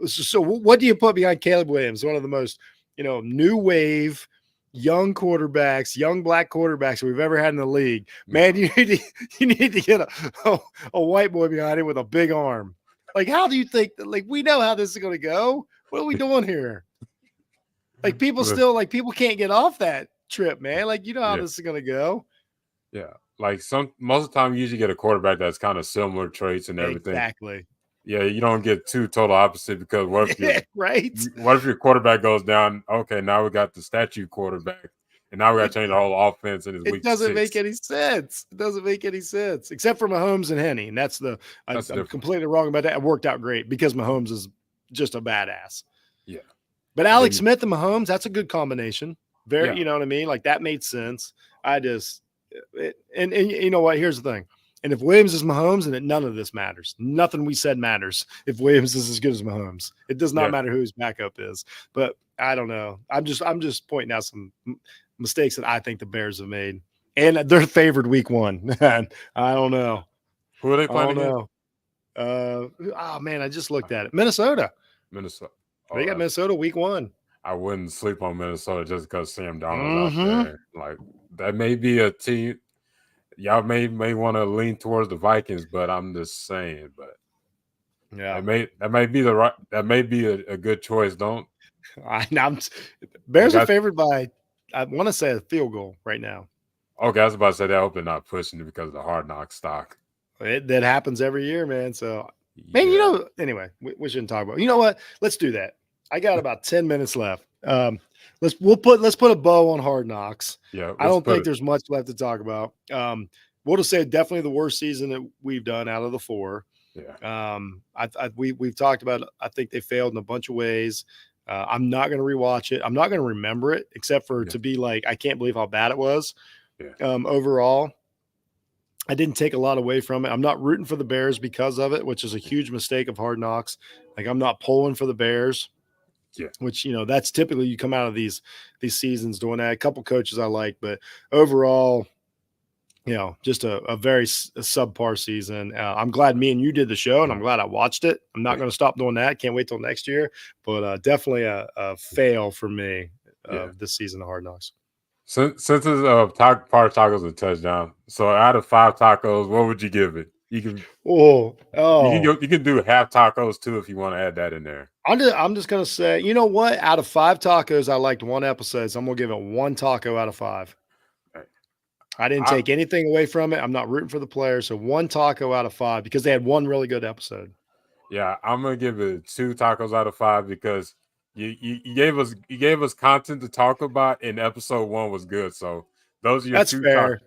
so what do you put behind Caleb Williams? One of the most, new wave young quarterbacks, young black quarterbacks we've ever had in the league. Yeah. Man, you need to get a white boy behind him with a big arm. Like, how do you think that? Like, we know how this is going to go. What are we doing here? Like, people can't get off that trip, man. Like, you know how Yeah. this is going to go. Yeah. Like most of the time you usually get a quarterback that's kind of similar traits and everything. Exactly. Yeah, you don't get two total opposite because Right. what if your quarterback goes down? Okay, now we got the statue quarterback, and now we got to change the whole offense in his It week doesn't make 6. any sense. It doesn't make any sense, except for Mahomes and Henny. And That's I'm different. completely wrong about that. It worked out great because Mahomes is just a badass. Yeah. But And Alex then Smith and Mahomes, that's a good combination. Very, yeah, you know what I mean? Like that made sense. And you know what? Here's the thing. And if Williams is Mahomes, then none of this matters. Nothing we said matters if Williams is as good as Mahomes. It does not yeah, matter who his backup is. But I don't know. I'm just pointing out some mistakes that I think the Bears have made, and they're favored week 1. I don't know. Who are they I playing don't again? know. Oh man, I just looked at it. Minnesota. Minnesota. They Oh, got Minnesota week 1. I wouldn't sleep on Minnesota just because Sam Donald's out Mm-hmm. there. Like that may be a team. Y'all may want to lean towards the Vikings, but I'm just saying. But Yeah. that may be a good choice. Don't I'm they Bears are got favored by, I want to say, a field goal right now. okay? I was about to say that. I hope they're not pushing it because of the hard knock stock. That happens every year, man. So, man, Yeah, anyway, we shouldn't talk about. You know what? Let's do that. I got about 10 minutes left. Let's put a bow on Hard Knocks. yeah. I Let's don't put think it. there's much left to talk about. We'll just say definitely the worst season that we've done out of the 4. Yeah, We've talked about. I think they failed in a bunch of ways. I'm not going to rewatch it. I'm not going to remember it except for yeah, to be like, I can't believe how bad it was. yeah, Overall, I didn't take a lot away from it. I'm not rooting for the Bears because of it, which is a huge mistake of Hard Knocks. Like I'm not pulling for the Bears, yeah, which that's typically you come out of these seasons doing that. A couple coaches I like, but overall, just a very subpar season. I'm glad me and you did the show, and I'm glad I watched it. I'm not yeah. going to stop doing that. Can't wait till next year, but definitely a fail for me Yeah. this season of Hard Knocks. Since it's part of tacos a touchdown, so out of 5 tacos, what would you give it? Oh, You can do half tacos too if you want to add that in there. I'm just gonna say, you know what? Out of 5 tacos, I liked one episode, so I'm gonna give it 1 taco out of 5. I didn't I take anything away from it. I'm not rooting for the players, so 1 taco out of 5 because they had one really good episode. Yeah, I'm gonna give it 2 tacos out of 5 because you gave us content to talk about, and episode 1 was good. So those are your That's two talk. fair.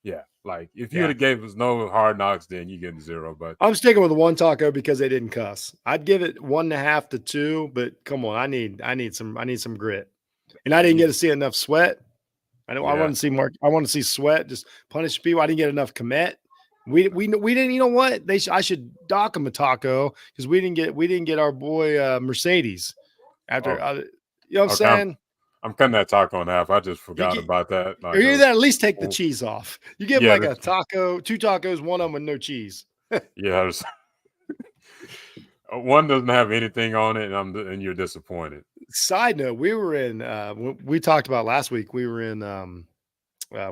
Yeah, like if you would Yeah. have gave us no hard knocks, then you get 0. But I'm sticking with one taco because they didn't cuss. I'd give it 1.5 to 2, but come on, I need some grit. And I didn't get to see enough sweat. I know I yeah, want to see more. I want to see sweat just punish people. I didn't get enough commit. We didn't. You know what? I should dock him a taco because we didn't get our boy Mercedes after. oh, You know what I'm okay. I'm, saying? I'm cutting that taco in half. I just You forgot get, about that. or Like, either that, at least take the cheese off. You give him yeah, like a taco, 2 tacos, one of them with no cheese. yeah. One doesn't have anything on it, and you're disappointed. Side note: we were in. We talked about last week. We were in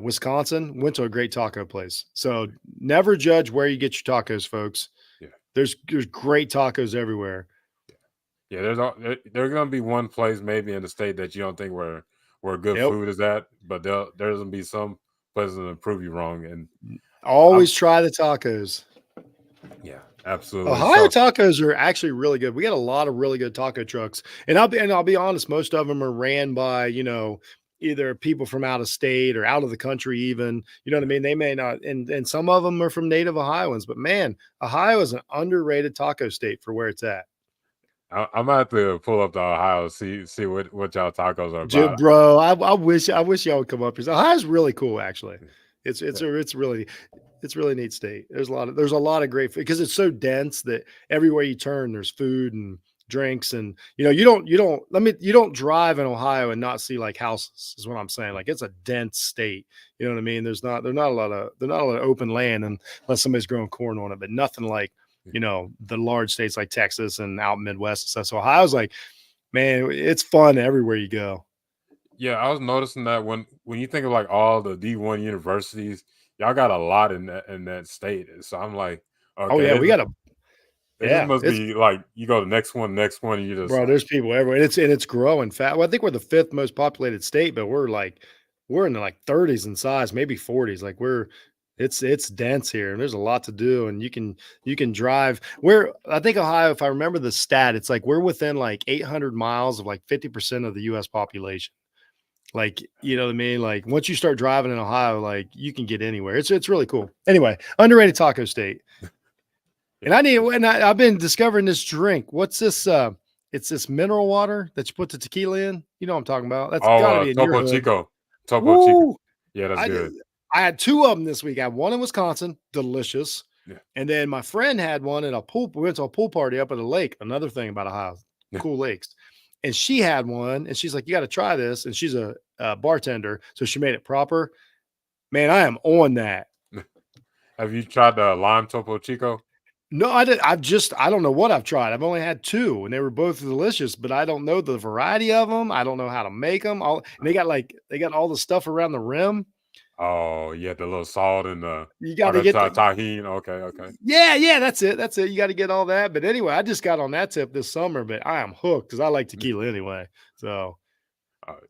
Wisconsin. Went to a great taco place. So never judge where you get your tacos, folks. Yeah, There's great tacos everywhere. yeah. There's gonna be one place maybe in the state that you don't think where good Yep. food is at, but there's gonna be some places that prove you wrong. And I'm Always try the tacos. yeah, absolutely. Ohio So tacos are actually really good. We got a lot of really good taco trucks, and I'll be honest. Most of them are ran by either people from out of state or out of the country. Even you know what I mean. They may not, and some of them are from native Ohioans. But man, Ohio is an underrated taco state for where it's at. I'm gonna have to pull up to Ohio, see what y'all tacos are Dude, about. bro, I wish y'all would come up here. Ohio's really cool, actually. It's really neat state. There's a lot of great food because it's so dense that everywhere you turn, there's food and drinks, and you don't drive in Ohio and not see like houses. Is what I'm saying. Like it's a dense state. You know what I mean? There's not a lot of open land unless somebody's growing corn on it, but nothing like the large states like Texas and out Midwest and stuff. So Ohio's like, man, it's fun everywhere you go. Yeah, I was noticing that when you think of like all the D1 universities, y'all got a lot in that state. So I'm like, Oh okay, yeah, we got a it just yeah. must It's be like you go to the next one, and you're just bro. like, There's people everywhere. And it's growing fast. Well, I think we're the fifth most populated state, but we're in the like 30s in size, maybe 40s. Like it's dense here, and there's a lot to do. And you can drive. I think Ohio, if I remember the stat, it's like we're within like 800 miles of like 50% of the U.S. population. Like, you know what I mean? Like once you start driving in Ohio, like you can get anywhere. It's really cool. Anyway, underrated taco state. yeah. And I've been discovering this drink. What's this? It's this mineral water that you put the tequila in. You know what I'm talking about? That's Oh, got to be in your Topo hood. Chico, Topo Chico. Woo! Yeah, that's I did. good. I had 2 of them this week. I had one in Wisconsin, delicious. Yeah, And then my friend had one at a pool. We went to a pool party up at a lake. Another thing about Ohio, yeah. cool lakes. And she had one, and she's like, "You got to try this." And she's a bartender, so she made it proper. Man, I am on that. Have you tried the lime Topo Chico? No, I did. I don't know what I've tried. I've only had 2 and they were both delicious, but I don't know the variety of them. I don't know how to make them. And they got all the stuff around the rim. Oh, yeah, the little salt and the You oh, got to the get tahini. Okay, okay. yeah, yeah, that's it. That's it. You got to get all that. But anyway, I just got on that tip this summer, but I am hooked because I like tequila anyway. So,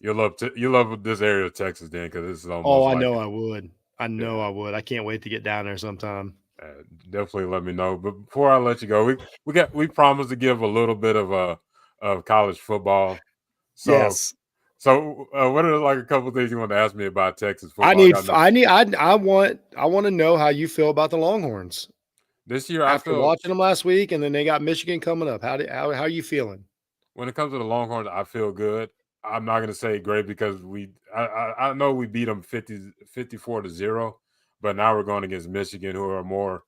You love this area of Texas then, because this is oh, almost I like know I would. I know yeah. I would. I can't wait to get down there sometime. Definitely let me know. But before I let you go, we promised to give a little bit of college football. So Yes. what are like a couple things you want to ask me about Texas I football? I need got I need I want to know how you feel about the Longhorns this year. I after feel watching them last week, and then they got Michigan coming up. How are you feeling? when it comes to the Longhorns, I feel good. I'm not gonna say great because I know we beat them 54-0, but now we're going against Michigan, who are more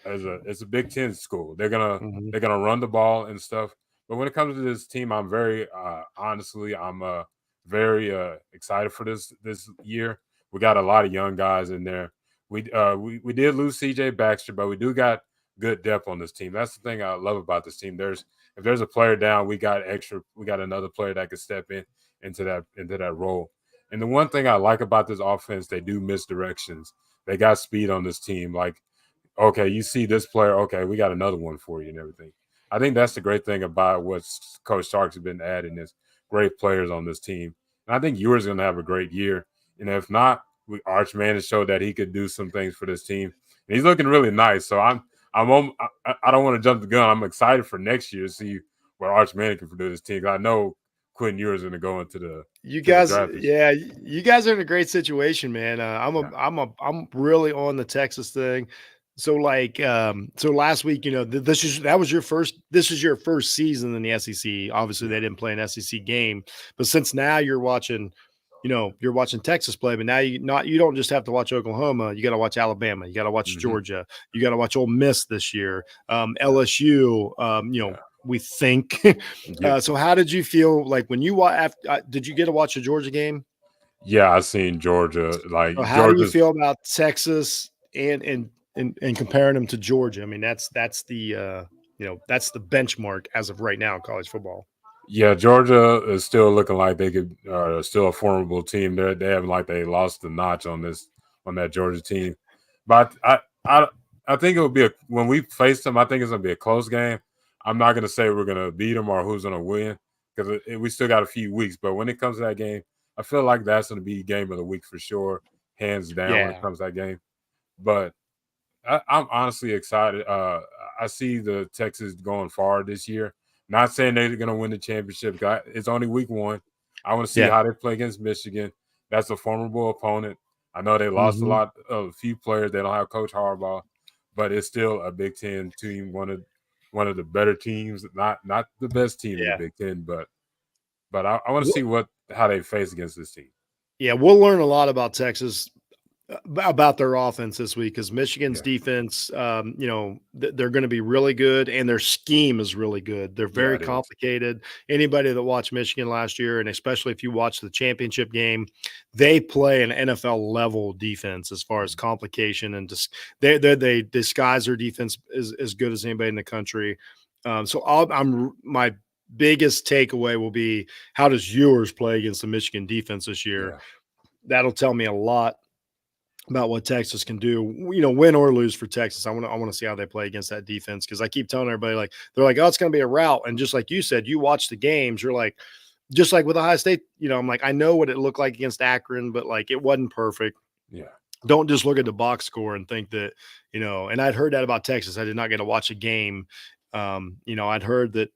as it's a Big Ten school. They're gonna Mhm. they're gonna run the ball and stuff. But when it comes to this team, I'm very honestly, I'm very excited for this year. We got a lot of young guys in there. We did lose CJ Baxter, but we do got good depth on this team. That's the thing I love about this team. If there's a player down, we got another player that could step into that role. And the one thing I like about this offense, they do misdirections. They got speed on this team. Like, okay, you see this player, okay, we got another one for you and everything. I think that's the great thing about what Coach Starks has been adding is great players on this team. And I think Ewer's going to have a great year. And if not, Archman has showed that he could do some things for this team. And he's looking really nice. So I don't want to jump the gun. I'm excited for next year to see what Arch Manning can do this team. I know Quinn Ewers going to go into the You to the guys, draft this year. yeah, you guys are in a great situation, man. Yeah. I'm really on the Texas thing. So like, so last week, this is your first season in the SEC. Obviously, Yeah. they didn't play an SEC game, but since now you're watching, you're watching Texas play, but now you don't just have to watch Oklahoma. You got to watch Alabama. You got to watch Hmm. Georgia. You got to watch Ole Miss this year. Yeah. LSU. Yeah. We think. Yeah. So how did you feel like when you did you get to watch a Georgia game? Yeah. I seen Georgia. So Like how do you Georgia's. feel about Texas and comparing them to Georgia? I mean, that's the that's the benchmark as of right now in college football. Yeah, Georgia is still looking like they could still a formidable team. They haven't like they lost the notch on that Georgia team. But I think it will be when we face them. I think it's gonna be a close game. I'm not gonna say we're gonna beat them or who's gonna win because we still got a few weeks. But when it comes to that game, I feel like that's gonna be game of the week for sure, hands down. When it Yeah. comes to that game, but I'm honestly excited. I see the Texas going far this year. Not saying they're going to win the championship. It's only week one. I want to see Yeah. how they play against Michigan. That's a formidable opponent. I know they lost Hmm. a few players. They don't have Coach Harbaugh, but it's still a Big Ten team. One of the better teams. Not the best team in the Yeah. Big Ten, but I want to see how they face against this team. Yeah, we'll learn a lot about Texas about their offense this week because Michigan's Yeah, defense, they're going to be really good, and their scheme is really good. They're yeah, very it is. complicated. Anybody that watched Michigan last year, and especially if you watch the championship game, they play an NFL level defense as far as complication and just they disguise their defense as good as anybody in the country. So my biggest takeaway will be how does yours play against the Michigan defense this year? Yeah, That'll tell me a lot about what Texas can do, win or lose for Texas. I want to see how they play against that defense because I keep telling everybody they're like, oh, it's going to be a rout, and just like you said, you watch the games, you're like, just like with Ohio State, I'm like, I know what it looked like against Akron, but like it wasn't perfect. yeah, Don't just look at the box score and think that And I'd heard that about Texas. I did not get to watch a game. I'd heard that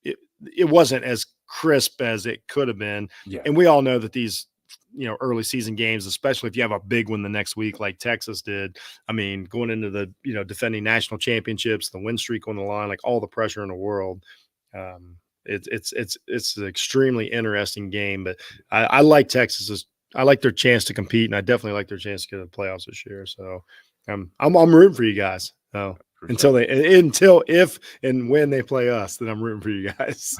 it it wasn't as crisp as it could have been. yeah, And we all know that these early season games, especially if you have a big one the next week like Texas did. I mean, going into the defending national championships, the win streak on the line, like all the pressure in the world. Um, it's an extremely interesting game, but I like Texas's. I like their chance to compete, and I definitely like their chance to get to the playoffs this year. So I'm rooting for you guys. So for until sure. until if and when they play us, then I'm rooting for you guys.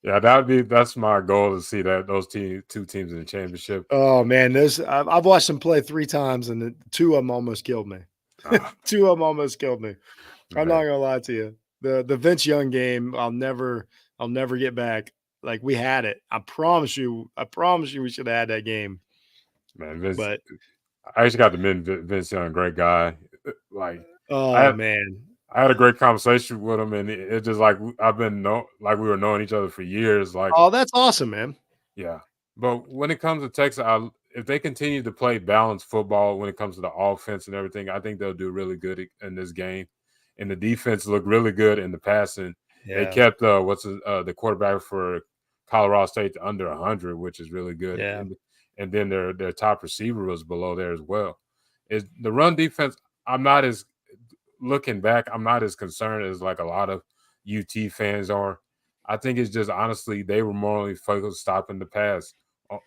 Yeah, that's my goal to see those two teams in the championship. Oh man, I've watched them play 3 times, and two of them almost killed me. Ah, Two of them almost killed me. I'm not man, gonna lie to you. The Vince Young game, I'll never get back. Like we had it. I promise you, we should have had that game. man, Vince. But I actually got to meet Vince Young, great guy. Like I oh had man, I had a great conversation with him, and it's just like I've been like we were knowing each other for years. Like oh that's awesome, man. yeah, but when it comes to Texas, if they continue to play balanced football when it comes to the offense and everything, I think they'll do really good in this game. And the defense looked really good in the passing. They Yeah, kept the quarterback for Colorado State to under 100, which is really good. yeah. And then their top receiver was below there as well. Is the run defense? I'm not as looking back. I'm not as concerned as like a lot of UT fans are. I think it's just honestly they were more focused stopping the pass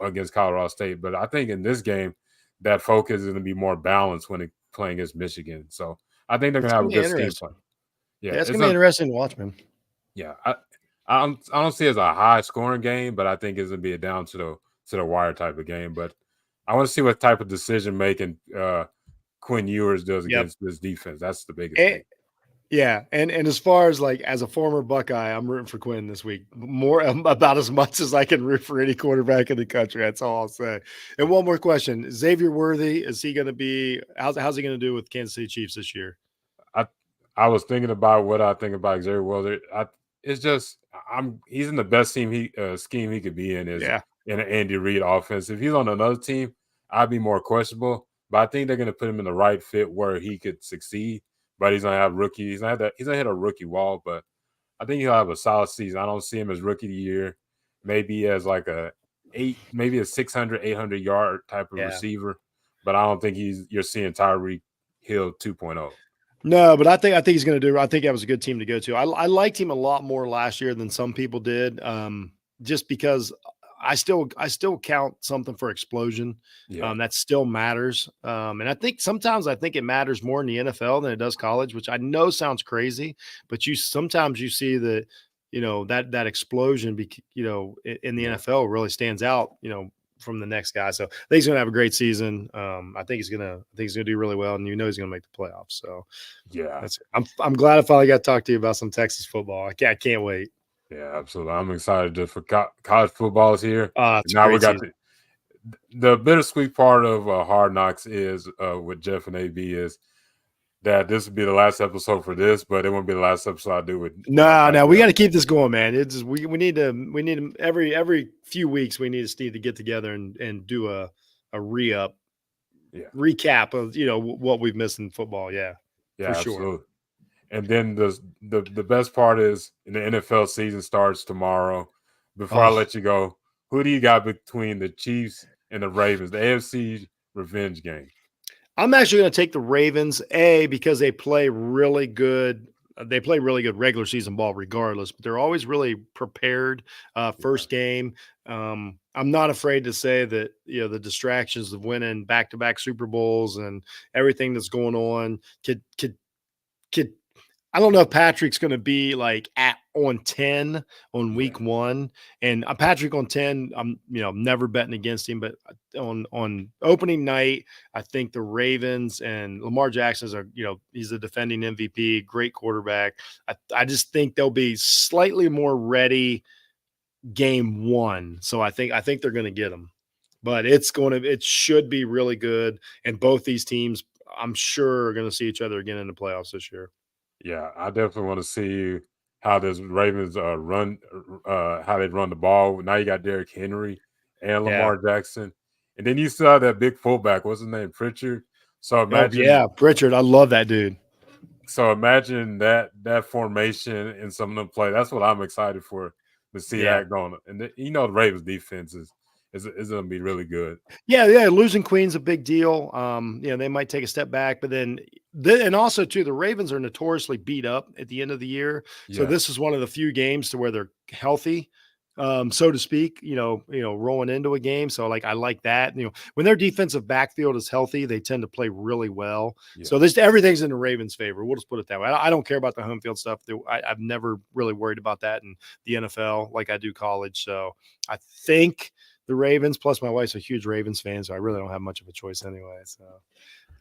against Colorado State. But I think in this game, that focus is going to be more balanced when it playing against Michigan. So I think they're going It's to have gonna a be good scheme play. interesting. Yeah, Yeah, it's it's gonna be a interesting to watch, man. yeah. I don't see it as a high scoring game, but I think it's going to be a down to the wire type of game. But I want to see what type of decision making Quinn Ewers does Yep. against this defense. That's the biggest And, thing. yeah, and as far as like as a former Buckeye, I'm rooting for Quinn this week more about as much as I can root for any quarterback in the country. That's all I'll say. And one more question: Xavier Worthy, is he going to be? How's he going to do with Kansas City Chiefs this year? I I was thinking about what I think about Xavier Woods. It's just he's in the best scheme he could be in is Yeah, in an Andy Reid offense. If he's on another team, I'd be more questionable. But I think they're going to put him in the right fit where he could succeed. But he's gonna have rookie. He's gonna hit a rookie wall. But I think he'll have a solid season. I don't see him as rookie of the year, maybe as like maybe a 600, 800 yard type of Yeah. receiver, but I don't think you're seeing Tyreek Hill 2.0. No, but I think he's going to do. I think that was a good team to go to. I liked him a lot more last year than some people did, just because I still count something for explosion. Yeah, That still matters, and I think sometimes I think it matters more in the NFL than it does college, which I know sounds crazy, but you sometimes you see that that explosion, in the yeah, NFL really stands out. From the next guy, so I think he's going to have a great season. I think he's gonna do really well, and he's going to make the playoffs. So yeah, I'm glad I finally got to talk to you about some Texas football. I can't wait. yeah, absolutely. I'm excited just for college football is here. It's And a now we great got season. the bittersweet part of Hard Knocks is with Jeff and AB is that this will be the last episode for this, but it won't be the last episode I do with No, back no, we to got to keep this going, man. It's we need to every few weeks we need to get together and do a yeah, recap of what we've missed in football. Yeah, for yeah, sure. absolutely. And then the best part is the NFL season starts tomorrow. Before I Oh, let you go, who do you got between the Chiefs and the Ravens? The AFC revenge game. I'm actually going to take the Ravens, because they play really good. They play really good regular season ball, regardless, but they're always really prepared. Yeah, First game, I'm not afraid to say that the distractions of winning back-to-back Super Bowls and everything that's going on could I don't know if Patrick's going to be like at on 10 on yeah, week 1, and Patrick on 10, I'm never betting against him, but on opening night, I think the Ravens and Lamar Jackson's he's a defending MVP, great quarterback. I just think they'll be slightly more ready game 1. So I think they're going to get them. But it should be really good, and both these teams I'm sure are going to see each other again in the playoffs this year. yeah. I definitely want to see how this Ravens run, how they run the ball. Now you got Derrick Henry and Yeah. Lamar Jackson, and then you still have that big fullback. What's his name? Pritchard. So Oh imagine yeah, Pritchard. I love that dude. that formation and some of them play. That's what I'm excited for to see Yeah. that going. And the Ravens defense is going to be really good. Yeah, yeah. Losing Queen's a big deal. They might take a step back, but and also too, the Ravens are notoriously beat up at the end of the year. So Yeah, this is one of the few games to where they're healthy, so to speak. Rolling into a game. So I like that. When their defensive backfield is healthy, they tend to play really well. yeah, So everything's in the Ravens' favor. We'll just put it that way. I don't care about the home field stuff. I've never really worried about that in the NFL like I do college. So I think the Ravens. Plus, my wife's a huge Ravens fan, so I really don't have much of a choice anyway. So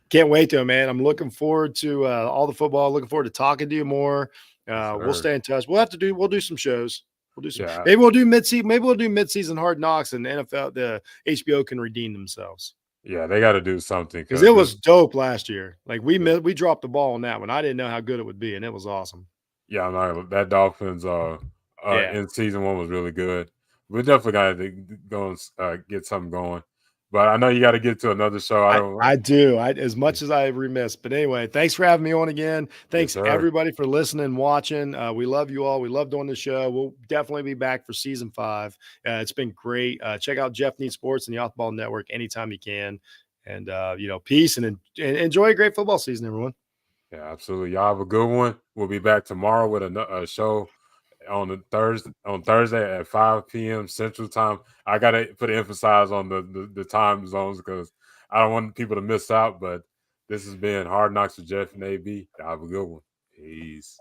can't wait to, man. I'm looking forward to all the football. Looking forward to talking to you more. yes, We'll sir. stay in touch. We'll do some shows. We'll do some. Yeah, Maybe we'll do mid-season Hard Knocks, and the NFL, the HBO can redeem themselves yeah. They got to do something because because it this. was dope last year. Like Yeah, we dropped the ball on that one. I didn't know how good it would be, and it was awesome. yeah. I'm not, that Dolphins Yeah. in season one was really good. We definitely got to go and get something going. But I know you got to get to another show. I don't. I do. As much as I remiss, but anyway, thanks for having me on again. Yes, Thanks sir. everybody for listening, watching. We love you all. We love doing the show. We'll definitely be back for season 5. It's been great. Check out Jeff Needs Sports and the Off Ball Network anytime you can. And peace and enjoy a great football season, everyone. Yeah, absolutely. Y'all have a good one. We'll be back tomorrow with a show on Thursday at 5 p.m. Central Time. I gotta put an emphasize on the time zones because I don't want people to miss out. But this has been Hard Knocks with Jeff and AB. Y'all have a good one. Peace.